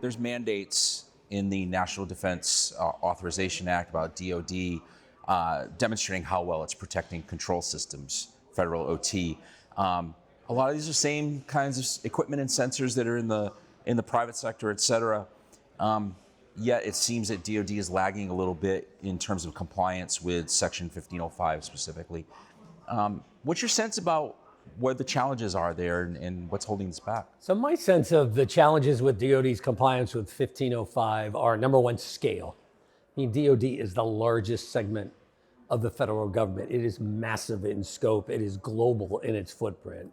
there's mandates in the National Defense Authorization Act about DoD demonstrating how well it's protecting control systems, federal OT. A lot of these are same kinds of equipment and sensors that are in the private sector, et cetera. Yet it seems that DoD is lagging a little bit in terms of compliance with Section 1505 specifically. What's your sense about what the challenges are there and what's holding this back? So my sense of the challenges with DoD's compliance with 1505 are, number one, scale. I mean, DoD is the largest segment of the federal government. It is massive in scope. It is global in its footprint.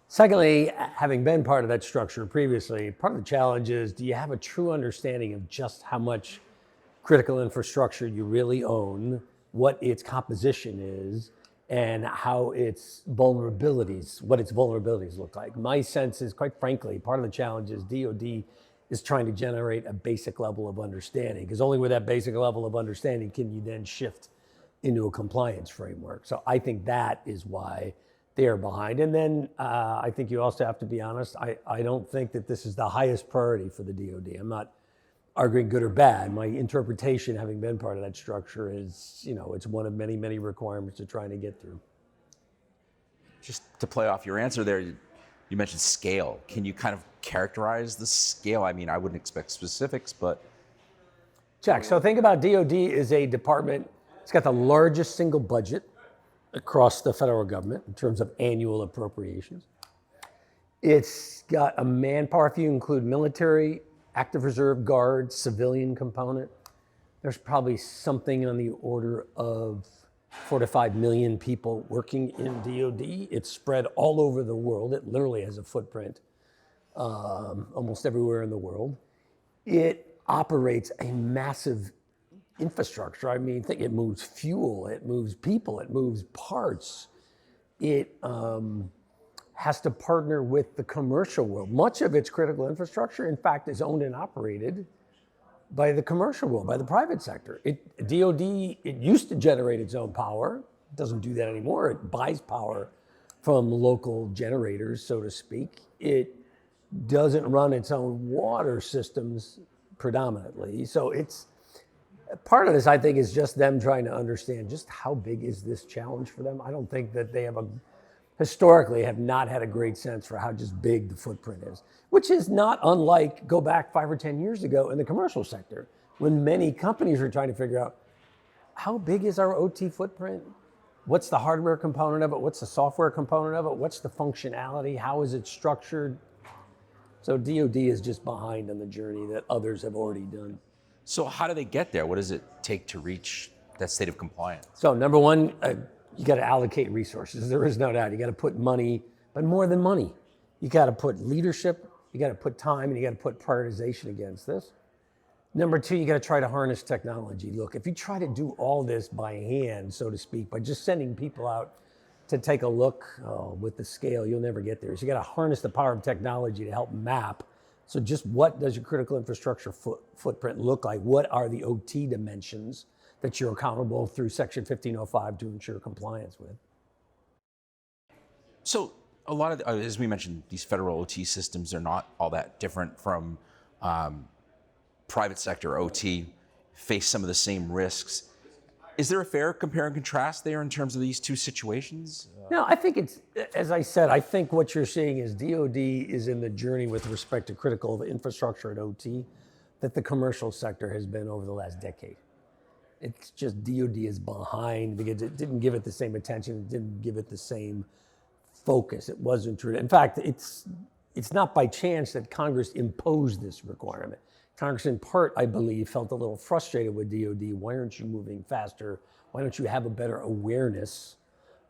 Secondly, having been part of that structure previously, part of the challenge is, do you have a true understanding of just how much critical infrastructure you really own, what its composition is, and how what its vulnerabilities look like? My sense is, quite frankly, part of the challenge is DoD is trying to generate a basic level of understanding, because only with that basic level of understanding can you then shift into a compliance framework. So I think that is why they're behind. And then I think you also have to be honest, I don't think that this is the highest priority for the DoD. I'm not arguing good or bad. My interpretation, having been part of that structure, is, it's one of many, many requirements they're trying to get through. Just to play off your answer there, you mentioned scale. Can you kind of characterize the scale? I mean, I wouldn't expect specifics, but. Check. So think about DoD as a department. It's got the largest single budget across the federal government in terms of annual appropriations. It's got a manpower, if you include military, active reserve guard, civilian component, there's probably something on the order of 4 to 5 million people working in DoD. It's spread all over the world. It literally has a footprint almost everywhere in the world. It operates a massive infrastructure. I mean, it moves fuel, it moves people, it moves parts. It has to partner with the commercial world. Much of its critical infrastructure, in fact, is owned and operated by the commercial world, by the private sector. DoD, it used to generate its own power. It doesn't do that anymore. It buys power from local generators, so to speak. It doesn't run its own water systems predominantly. So it's part of this, I think, is just them trying to understand just how big is this challenge for them. I don't think that they historically have not had a great sense for how just big the footprint is, which is not unlike, go back 5 or 10 years ago in the commercial sector, when many companies were trying to figure out, how big is our OT footprint? What's the hardware component of it? What's the software component of it? What's the functionality? How is it structured? So DoD is just behind on the journey that others have already done. So how do they get there? What does it take to reach that state of compliance? So number one, you got to allocate resources. There is no doubt. You got to put money, but more than money, you got to put leadership, you got to put time, and you got to put prioritization against this. Number two, you got to try to harness technology. Look, if you try to do all this by hand, so to speak, by just sending people out to take a look with the scale, you'll never get there. So you got to harness the power of technology to help map. So just what does your critical infrastructure footprint look like? What are the OT dimensions that you're accountable through Section 1505 to ensure compliance with? So a lot of, as we mentioned, these federal OT systems are not all that different from private sector OT, face some of the same risks. Is there a fair compare and contrast there in terms of these two situations? No, I think it's, as I said, I think what you're seeing is DoD is in the journey with respect to critical infrastructure at OT that the commercial sector has been over the last decade. It's just DoD is behind because it didn't give it the same attention, it didn't give it the same focus. It wasn't true. In fact, it's not by chance that Congress imposed this requirement. Congress, in part, I believe, felt a little frustrated with DoD. Why aren't you moving faster? Why don't you have a better awareness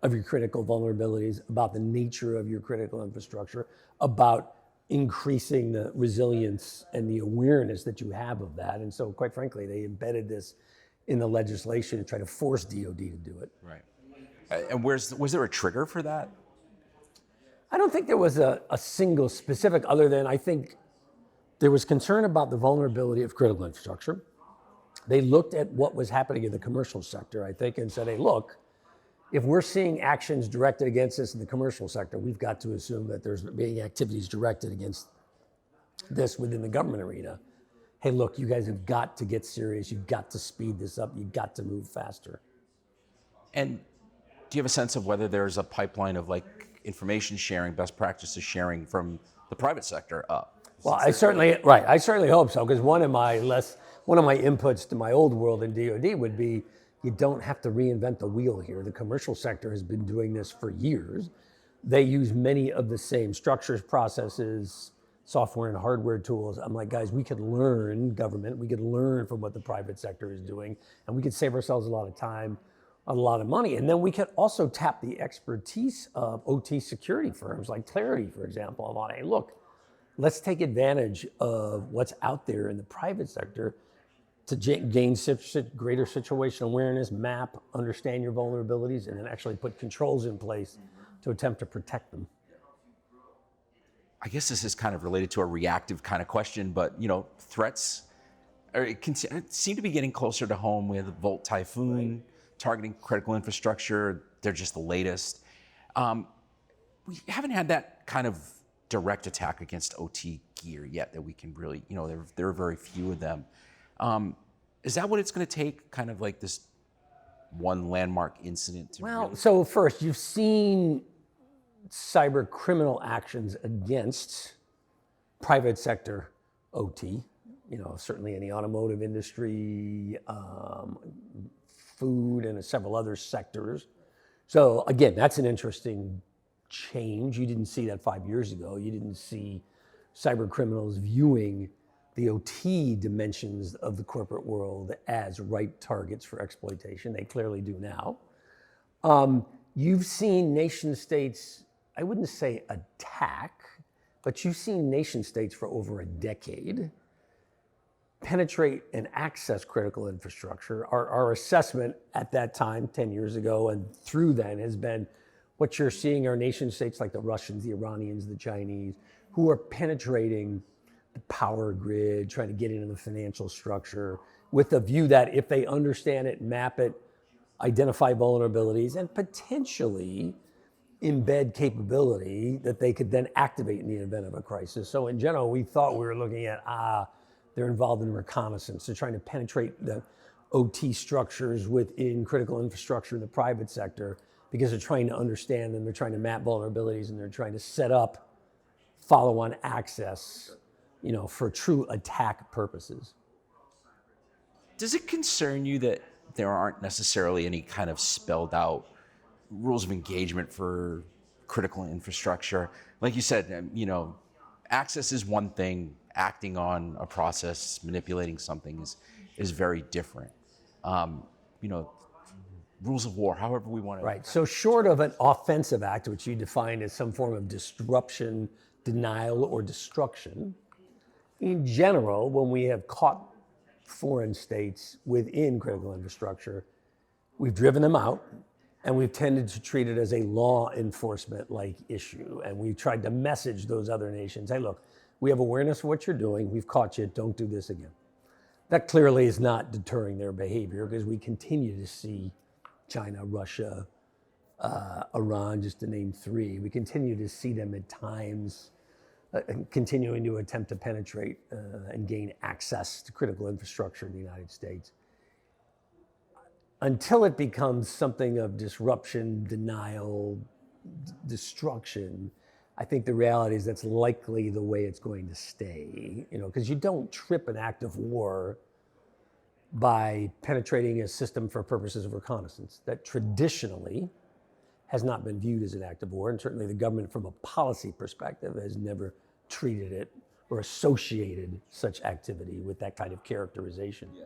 of your critical vulnerabilities, about the nature of your critical infrastructure, about increasing the resilience and the awareness that you have of that? And so, quite frankly, they embedded this in the legislation to try to force DoD to do it. Right. And was there a trigger for that? I don't think there was a single specific, other than I think there was concern about the vulnerability of critical infrastructure. They looked at what was happening in the commercial sector, I think, and said, hey, look, if we're seeing actions directed against us in the commercial sector, we've got to assume that there's being activities directed against this within the government arena. Hey, look, you guys have got to get serious. You've got to speed this up. You've got to move faster. And do you have a sense of whether there's a pipeline of like information sharing, best practices sharing from the private sector up? Well, I certainly hope so, because one of my inputs to my old world in DoD would be, you don't have to reinvent the wheel here. The commercial sector has been doing this for years. They use many of the same structures, processes, software and hardware tools. I'm like, guys, we could learn government, we could learn from what the private sector is doing, and we could save ourselves a lot of time, a lot of money. And then we could also tap the expertise of OT security firms like Claroty, for example. I'm like, hey, look, let's take advantage of what's out there in the private sector to gain greater situational awareness, map, understand your vulnerabilities, and then actually put controls in place to attempt to protect them. I guess this is kind of related to a reactive kind of question, but threats seem to be getting closer to home. We have the Volt Typhoon targeting critical infrastructure. They're just the latest. We haven't had that kind of direct attack against OT gear yet that we can really, there are very few of them. Is that what it's going to take, kind of like this one landmark incident to really... So first, you've seen cyber criminal actions against private sector OT, certainly in the automotive industry, food, and several other sectors. So again, that's an interesting change. You didn't see that 5 years ago. You didn't see cyber criminals viewing the OT dimensions of the corporate world as ripe targets for exploitation. They clearly do now. You've seen nation states, I wouldn't say attack, but you've seen nation states for over a decade penetrate and access critical infrastructure. Our assessment at that time, 10 years ago, and through then has been what you're seeing are nation states like the Russians, the Iranians, the Chinese, who are penetrating the power grid, trying to get into the financial structure with the view that if they understand it, map it, identify vulnerabilities, and potentially embed capability that they could then activate in the event of a crisis. So in general, we thought we were looking at, they're involved in reconnaissance. They're trying to penetrate the OT structures within critical infrastructure in the private sector because they're trying to understand them, they're trying to map vulnerabilities, and they're trying to set up follow-on access, for true attack purposes. Does it concern you that there aren't necessarily any kind of spelled out rules of engagement for critical infrastructure? Like you said, access is one thing, acting on a process, manipulating something is very different. Rules of war, however we want to... Right, so short of an offensive act, which you define as some form of disruption, denial, or destruction, in general, when we have caught foreign states within critical infrastructure, we've driven them out, and we've tended to treat it as a law enforcement-like issue. And we've tried to message those other nations, hey, look, we have awareness of what you're doing, we've caught you, don't do this again. That clearly is not deterring their behavior, because we continue to see China, Russia, Iran, just to name three, we continue to see them at times continuing to attempt to penetrate and gain access to critical infrastructure in the United States. Until it becomes something of disruption, denial, destruction, I think the reality is that's likely the way it's going to stay, because you don't trip an act of war by penetrating a system for purposes of reconnaissance. That traditionally has not been viewed as an act of war, and certainly the government from a policy perspective has never treated it or associated such activity with that kind of characterization. Yeah.